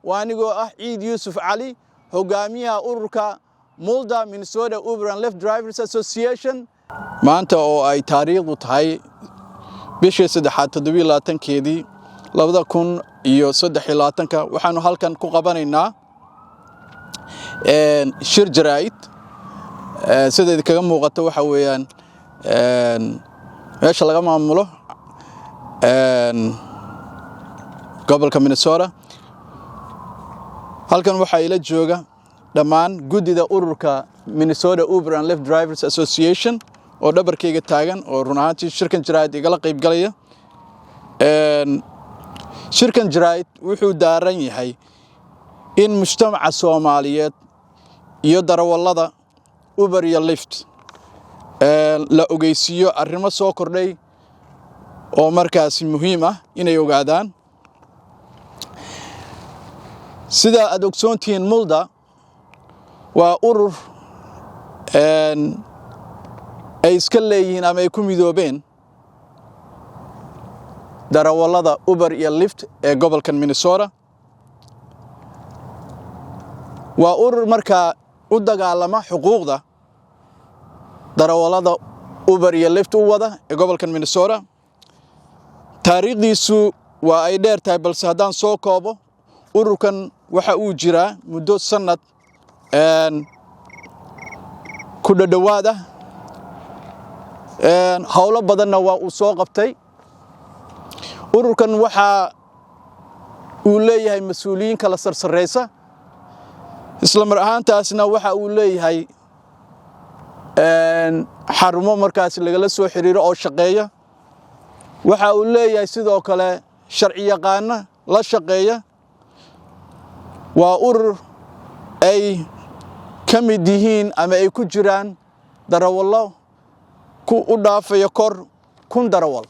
waanigoo ah Ciid Yuusuf Cali hogaamiyaha ururka Mulda Minnesota Uber and Lyft Drivers Association maanta oo ay taariikhdu tahay bishii 3-27keedii 2023 waxaanu halkan ku qabanaynaa shir jaraa'id sida kaga muuqato waxa weeyaan meesha laga maamulo gobolka Minnesota halkan waxa ila jooga dhamaan gudida ururka Minnesota Uber and Lyft Drivers Association oo dhabarkayga taagan oo run ahaantii shirkan jaraa'id igala qayb galaya shirkan jaraa'id wuxuu daaran yahay in mujtamaca Soomaaliyeed iyo darawallada Uber iyo Lyft la ogeysiyo arrimo soo kordhay oo markaas muhiim ah inay ogaadaan sida aad ogsoontiin Mulda waa urur ay iska leeyihiin ama ay ku midoobeen darawallada Uber iyo Lyft ee gobolkan Minnesota waa urur markaa u dagaalama xuquuqda darawallada Uber iyo Lyft u wada ee gobolkan Minnesota taariikhdiisu waa ay dheer tahay balse haddaan soo koobo ururkan waxa uu jiraa muddo sanad ku dhadhawaada hawlo badanna waa uu soo qabtay ururkan waxa uu leeyahay mas'uuliyiin kala sarsareysa isla mar ahaantaasna waxa uu leeyahay xarumo markaas laga soo xiriiro oo shaqeeya waxa uu leeyahay sidoo kale sharci yaqaan la shaqeeya waa urur ay kamid yihiin ama ay ku jiraan darawallo ku u dhaafaya kor 1000 darawal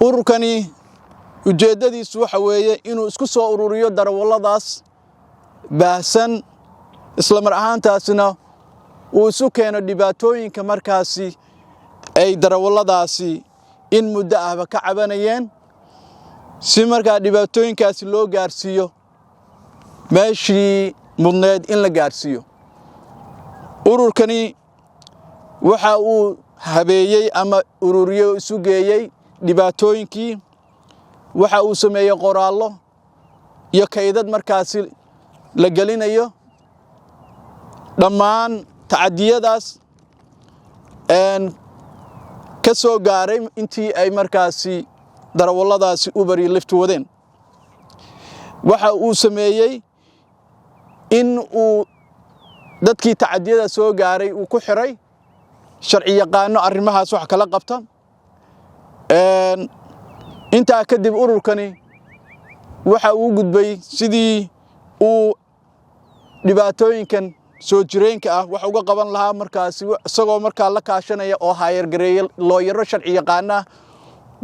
ururkani ujeedadiisu waxa weeye inuu isku soo ururiyo darawalladaas baahsan isla mar ahaantaasna uu isu keeno dhibaatooyinka markaasi ay darawalladaasi in muddo ahba ka cabanayeen si markaa dhibaatooyinkaasi loo gaarsiiyo meeshii mudneed in la gaarsiiyo ururkani waxa uu habeeyay ama ururiyo isu geeyay dhibaatooyinkii waxa uu sameeyay qoraallo iyo kaydad markaasi la gelinayo dhammaan tacadiyadaas ka soo gaaray intii ay markaasi darawalladaasi Uber iyo Lyft wadeen waxa uu sameeyay in uu dadkii tacadiyada soo gaaray uu ku xiray sharci yaqaano arrimahaas wax kala qabta inta kadib ururkani waxa uu gudbay sidii uu dhibaatooyinkan soo jireenka ah wax uga qaban lahaa markaas isagoo markaa la kaashanaya oo hayr gareeyay looyaro sharci yaqaan ah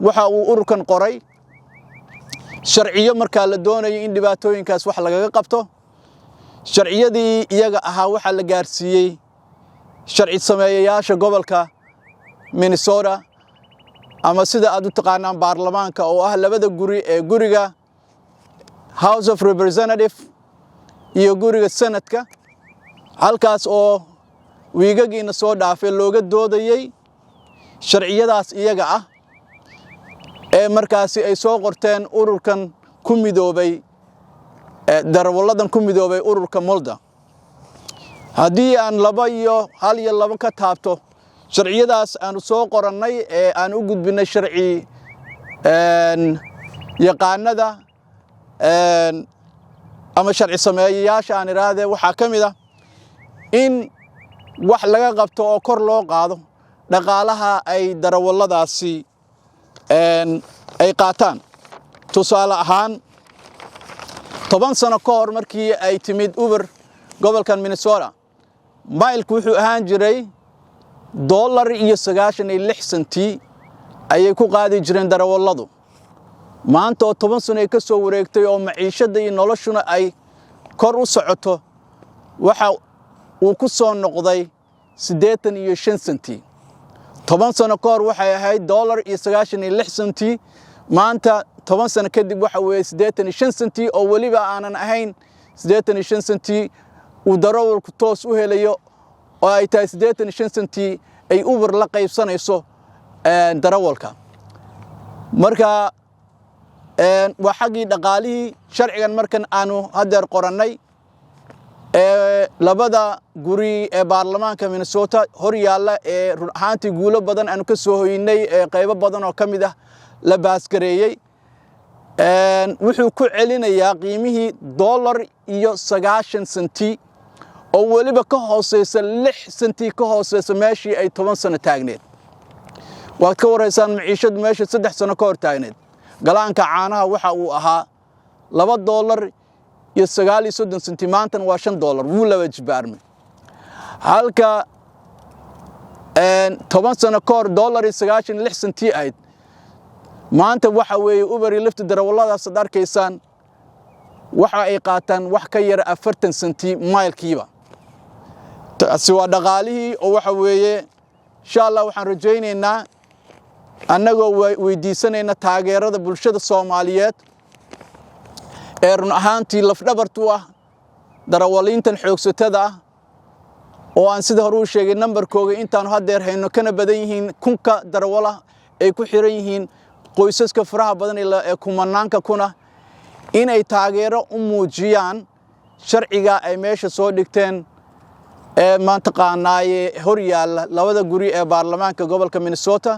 waxa uu ururkan qoray sharciyo markaa la doonayo in dhibaatooyinkaas wax laga qabto sharciyadii iyaga ahaa waxa la gaarsiiyay sharci sameeyayaasha gobolka Minnesota ama sida aad u taqaanaan baarlamaanka oo ah labada guri ee guriga House of Representatives iyo guriga Senate-ka halkaas oo wiigagiina soo dhaafay looga doodayay sharciyadaas iyaga ah ee markaasi ay soo qorteen ururkan ku midoobay darawalladan ku midoobay ururka Mulda haddii aan hal iyo laba ka taabto sharciyadaas aan soo qorannay ee aan u gudbinay sharci yaqaanada ama sharci sameeyayaasha aan iraahday waxa kamid ah in wax laga qabto oo kor loo qaado dhaqaalaha ay darawalladaasi ay qaataan tusaale ahaan 10 sano ka hor markii ay timid Uber gobolkan Minnesota mailku wuxuu ahaan jiray $96 ayay ku qaadi jireen darawalladu maanta oo 10 sano ka soo wareegtay oo maciishada iyo noloshuna ay kor u socoto waxa uu ku soo noqday 85 senti 10 sano ka hor waxay ahayd $96 maanta 10 sano kadib waxa weeye 85 senti oo waliba aanan ahayn 85 senti uu darawalku toos u helayo oo ay tahay 85 senti ay Uber la qaybsanayso darawalka marka waa xaqii dhaqaalihii sharcigan markan aanu hadeer qorannay labada guri ee baarlamaanka Minnesota hor yaalla ee run ahaantii guulo badan aanu ka soo hoynay qaybo badan oo kamid ah la baasgareeyay wuxuu ku celinayaa qiimihii $9 senti oo waliba ka hooseysa 6 senti ka hooseysa meeshii ay 10 sano taagneed waad ka wareysaan maciishadu meesha 3 sano ka hor taagneed galaanka caanaha waxa uu ahaa $2.39 senti maantan waa $5 wuu laba jibaarmay halka 10 sano ka hor $1.96 senti ayd maanta waxa weeye Uber iyo Lyft darawalladaas aad arkaysaan waxa ay qaataan wax ka yar 40 senti mailkiiba taasi waa dhaqaalihii oo waxa weeye insha Allah waxaan rajaynaynaa annagoo weydiisanayna taageerada bulshada Soomaaliyeed ee run ahaantii laf dhabartu ah darawaliintan xoogsatada ah oo aan sida hore u sheegay nambarkooga intaan hadeer hayno kana badan yihiin kunka darawala ay ku xiran yihiin qoysaska faraha badan ee kumanaanka kuna inay taageero u muujiyaan sharciga ay meesha soo dhigteen ee maanta qaanaaye hor yaalla labada guri ee baarlamaanka gobolka Minnesota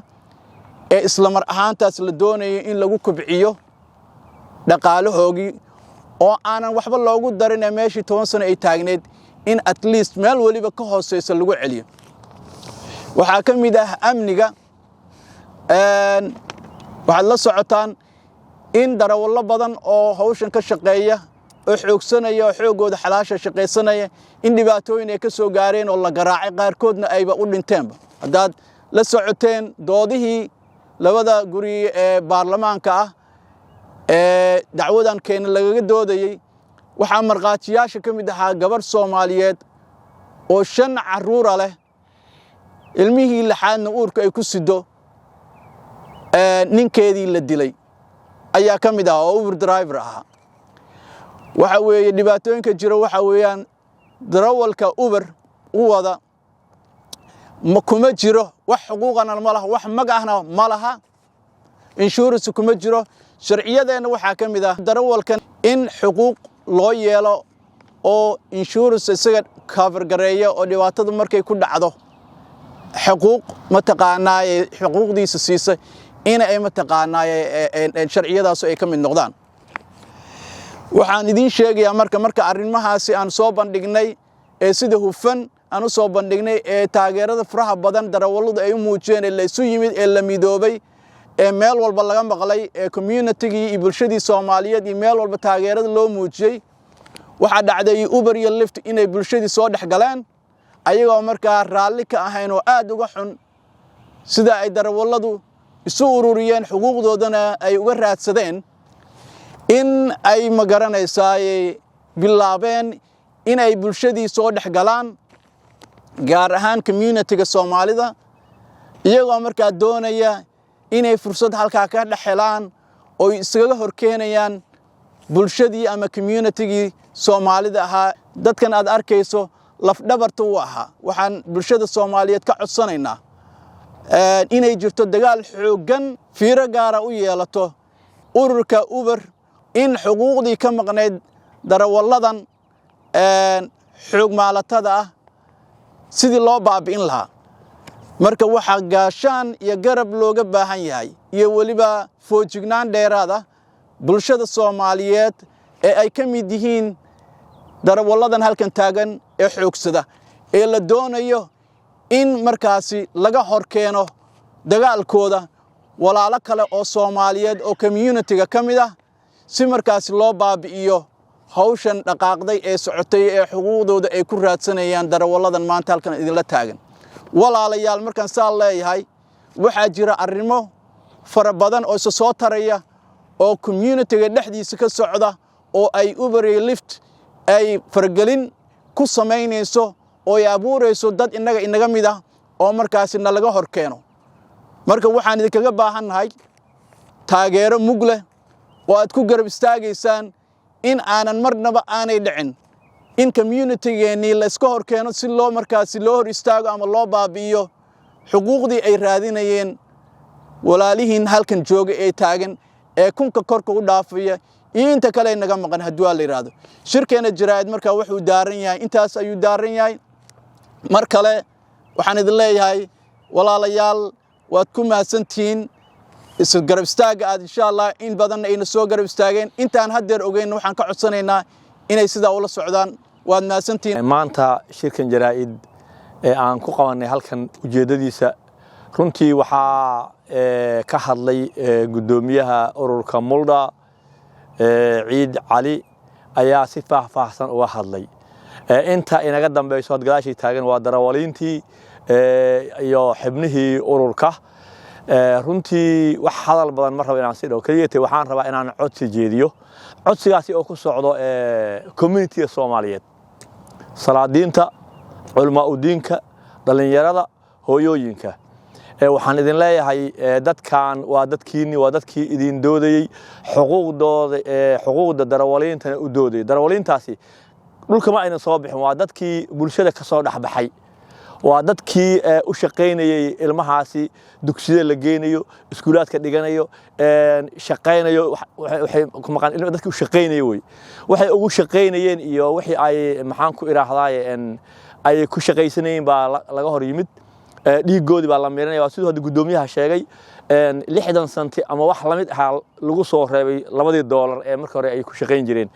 ee isla mar ahaantaas la doonayo in lagu kobciyo dhaqaalahoogii oo aanan waxba loogu darin meeshii 10 sano ay taagneed in at least meel waliba ka hooseysa lagu celiyo waxa kamid ah amniga waxaad la socotaan in darawallo badan oo hawshan ka shaqeeya oo xoogsanaya oo xoogooda xalaasha shaqeysanaya in dhibaatooyin ay ka soo gaareen oo la garaacay qaarkoodna ayba u dhinteenba hadaad la socoteen doodihii labada guri ee baarlamaanka ah dacwadan keen lagaga doodayay waxa marqaatiyaasha kamid ahaa gabar Soomaaliyeed oo 5 caruur leh ilmihii lixaadna uurka ay ku sido ninkeedii la dilay ayaa kamid ah oo Uber driver ah waxa weeye dhibaatooyinka jira waxa weeyaan darawalka Uber u wada ma kuma jiro wax xuquuqana ma laha wax magahna ma laha insurance kuma jiro sharciyadeena waxa kamid ah darawalkan in xuquuq loo yeelo oo insurance isaga cover gareeyo oo dhibaatada markay ku dhacdo xuquuq ma taqaanaa xuquuqdiisa siisa in ay ma taqaanaa sharciyadaas ay kamid noqdaan waxaan idin sheegayaa marka arrimahaasi aan soo bandhignay ee sida hufan aan soo bandhignay ee taageerada faraha badan darawalladu ay u muujiyeen ee la isu yimid ee la midoobay ee meel walba laga maqlay ee community-gii iyo bulshadii Soomaaliyeed iyo meel walba taageerada loo muujiyay waxa dhacday Uber iyo Lyft inay bulshadii soo dhaxgaleen ayagoo markaa raalli ka ahayn oo aad uga xun sida ay darawalladu isu ururiyeen xuquuqdoodana ay uga raadsadeen in ay magaranaysaay bilaabeen in ay bulshadii soo dhaxgalaan gaar ahaan community-ga Soomaalida iyagoo markaa doonaya inay fursad halka ka dhaxelaan oo isaga horkeenayaan bulshadii ama community-gii Soomaalida ahaa dadkan aad arkayso laf dhabartu waxa waxaan bulshada Soomaaliyeed ka codsanaynaa inay jirto dagaal xoogan fiiro gaar ah u yeelato ururka Uber in xuquuqdii ka maqneed darawalladan xoog maalatada ah sidii loo baabi'in lahaa marka waxa gaashaan iyo garab looga baahan yahay iyo waliba foojignaan dheeraad ah bulshada Soomaaliyeed ee ay ka mid yihiin darawalladan halkan taagan ee xoogsada ee la doonayo in markaasi laga horkeeno dagaalkooda walaalo kale oo Soomaaliyeed oo community-ga kamid ah si markaasi loo baabi'iyo hawshan dhaqaaqday ee socotay ee xuquuqdooda ay ku raadsanayaan darawalladan maanta halkan idinla taagan walaalayaal markaan saal leeyahay waxa jira arrimo fara badan oo soo taraya oo community-ga dhexdiisa ka socda oo ay Uber iyo Lyft ay fargelin ku sameynayso oo ay abuurayso dad inaga mid ah oo markaasi laga horkeeno marka waxaan idinkaga baahanahay taageero mug leh oo aad ku garab istaagaysaan in aanan marnaba aanay dhicin in community-geennii la iska hor keeno si loo markaasi loo hor istaago ama loo baabi'iyo xuquuqdii ay raadinayeen walaalihiin halkan jooga ee taagan ee kunka korka u dhaafaya iyo inta kale naga maqan haddii waa la yiraahdo shirkeena jiraayad markaa wuxuu daaran yahay intaas ayuu daaran yahay mar kale waxaan idin leeyahay walaalayaal waad ku mahadsantihiin isu garab istaaga aad insha Allah in badan ayna soo garab istaageen intaan haddeer ogeyn waxaan ka codsanaynaa inay sidaa ula socdaan waad mahadsantihiin maanta shirkan jaraa'id ee aan ku qabanay halkan ujeedadiisa runtii waxaa ka hadlay gudoomiyaha ururka Mulda Ciid Cali ayaa si faahfaahsan uga hadlay inta inaga dambayso gadaashii taagan waa darawaliintii iyo xubnihii ururka runtii wax hadal badan ma rabo inaan si dhaw kaliya waxaan rabaa inaan codsi jeediyo codsigaasi oo ku socdo community Soomaaliyeed salaadiinta culimo u diinka dhalinyarada hooyooyinka waxaan idin leeyahay dadkan waa dadkii idin doodayay xuquuqda darawaliinta u doodayay darawaliintaasi dhulka ma aynan soo bixin waa dadkii bulshada ka soo dhaxbaxay waa dadkii u shaqeynayay ilmahaasi dugsiyada la geynayo iskuulaadka dhiganayo shaqeynayo waxay maqan dadkii u shaqeynayay waxay ugu shaqeynayeen iyo wixii ay maxaan ku iraahdaay ay ku shaqeysanayeen baa laga hor yimid dhiigoodi baa la miiranaya sidoo hadda gudoomiyaha sheegay 60 santi ama wax la mid ah lagu soo reebay $2 ee markii hore ay ku shaqeyn jireen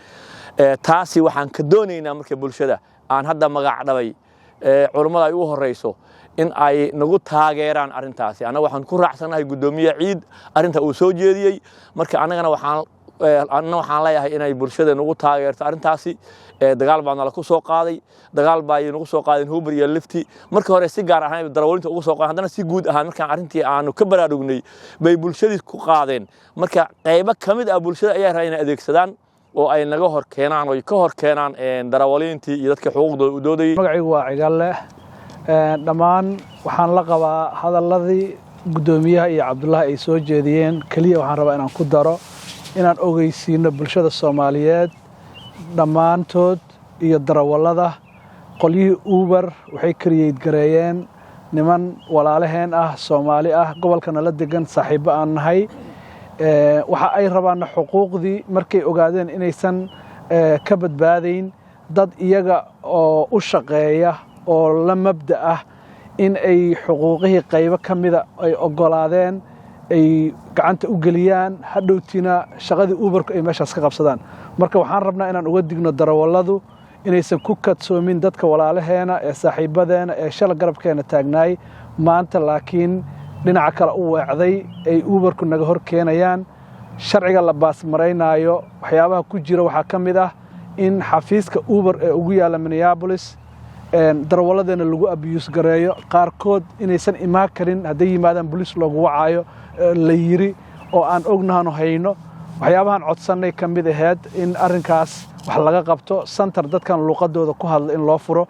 taasi waxaan ka doonaynaa markii bulshada aan hadda magac dhabay culimada ay u horeyso in ay nagu taageeraan arintaasi anaga waxaan ku raacsanahay gudoomiye Ciid arinta uu soo jeediyay marka anagana waxaan leeyahay inay bulshada nagu taageerto arintaasi dagaal baan la ku soo qaaday dagaal baa ay nagu soo qaadeen Huber iyo Lifti markii hore si gaar ah darawaliinta ugu soo qaadeen hadana si guud ahaan markaan arintii aanu ka baraarugnay bay bulshadii ku qaadeen marka qayb kamid ah bulshada ayaa raayna adeegsadaan oo ay naga hor keenaan oo ka hor keenaan darawaliintii iyo dadka xuquuqdooda u doodayay magaciigu waa Cigalle dhamaan waxaan la qabaa hadaladii gudoomiyaha iyo Cabdullaahi ay soo jeediyeen kaliya waxaan rabaa inaan ku daro inaan ogeysiino bulshada Soomaaliyeed dhamaantood iyo darawalada qolyihii Uber waxay create gareeyeen niman walaalaheen ah Soomaali ah gobolkana la degan saaxiibo aan nahay waxa ay rabaan xuquuqdii markay ogaadeen inaysan ka badbaadayn dad iyaga oo u shaqeeya oo la mabda ah in ay xuquuqihii qayb kamida ay ogolaadeen ay gacanta u galiyaan hadhowtina shaqadii Uberku ay meeshaas ka qabsadaan marka waxaan rabnaa inaan uga digno darawaladu inaysan ku kadsoomin dadka walaalaheena ee saaxiibadeena ee shal garabkeena taagnaay maanta laakiin dhinaca kale u weecday ay Uberku naga hor keenayaan sharciga la baasmareynayo waxyaabaha ku jira waxa kamid ah in xafiiska Uber ee ugu yaala Minneapolis darawaladena lagu abuse gareeyo qaarkood inaysan imaan karin haday yimaadaan police loogu wacayo la yiri oo aan ognaano hayno waxyaabahan codsanay kamid ahayd in arinkaas wax laga qabto center dadkan luqadooda ku hadla in loo furo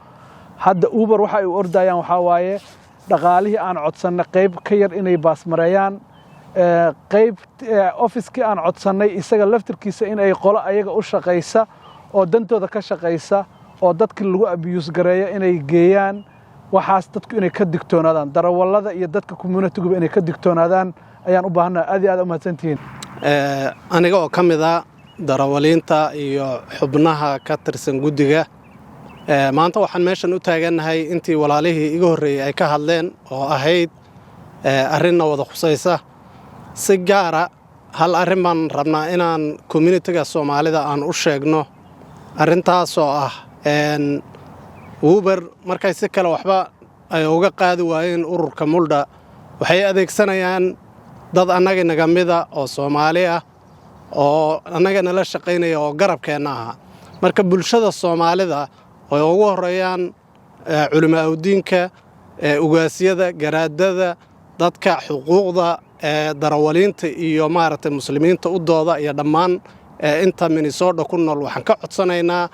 hadda Uber waxa ay ordayaan waxa waaye dhaqaalihii aan codsanay qayb ka yar inay baasmareeyaan qayb office-kii aan codsanay isaga laftirkiisa in ay qolo ayaga u shaqeysa oo dantooda ka shaqeysa oo dadkii lagu abuse gareeyo inay geeyaan waxaas dadku inay ka digtoonaadaan darawalada iyo dadka community-gu inay ka digtoonaadaan ayaan u baahanahay aad u mahadsantihiin aniga oo kamid ah darawaliinta iyo xubnaha ka tirsan guddiga maanta waxaan meeshan u taaganahay intii walaalihii iga horreeyay ay ka hadleen oo ahayd arrinna wada khusaysa si gaara hal arrin baan rabnaa inaan community-ga Soomaalida aan u sheegno arrintaasoo ah Uber markay si kale waxba ay uga qaadi waayeen ururka Mulda waxay adeegsanayaan dad annaga naga mida oo Soomaali ah oo annaga nala shaqeynaya oo garabkeena ah marka bulshada Soomaalida oo ugu horeeyaan culimada diinka ugaasiyada garaadada dadka xuquuqda darawaliinta iyo maaragtay muslimiinta u dooda iyo dhammaan inta Minnesota ku nool waxaan ka codsanaynaa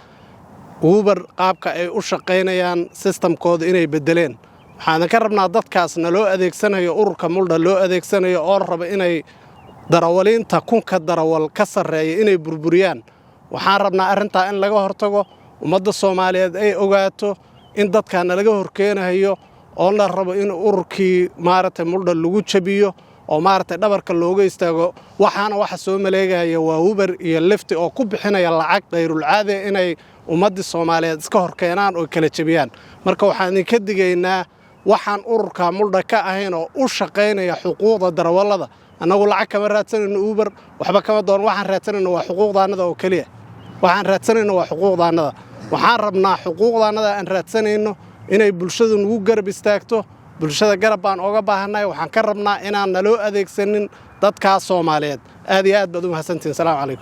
Uber qaabka ay u shaqeynayaan systemkooda inay bedeleen waxaan ka rabnaa dadkaasna loo adeegsanayo ururka Mulda loo adeegsanayo oo raba inay darawaliinta kunka darawal ka sarreeya inay burburiyaan waxaan rabnaa arrintaa in laga hortago ummadda Soomaaliyeed ay ogaato in dadkaana laga horkeenayo oo la rabo in ururkii maaragtay muldha lagu jabiyo oo maaragtay dhabarka looga istaago waxaana waxa soo maleegaya waa Uber iyo Lyft oo ku bixinaya lacag qayrul caadi inay ummadda Soomaaliyeed iska horkeenaan oo kala jabiyaan marka waxaan idin ka digaynaa waxaan ururka muldha ka ahayn oo u shaqeynaya xuquuqda darawalada annagu lacag kama raadsanayno Uber waxba kama doon waxaan raadsanayno waa xuquuqdaanada oo kaliya waxaan raadsanayno waa xuquuqdaanada waxaan rabnaa xuquuqdaanada aan raadsanayno inay bulshadu nagu garab istaagto bulshada garab baan uga baahanay waxaan ka rabnaa inaan naloo adeegsanin dadka Soomaaliyeed aad iyo aad baad u mahadsantiin salaamu calaykum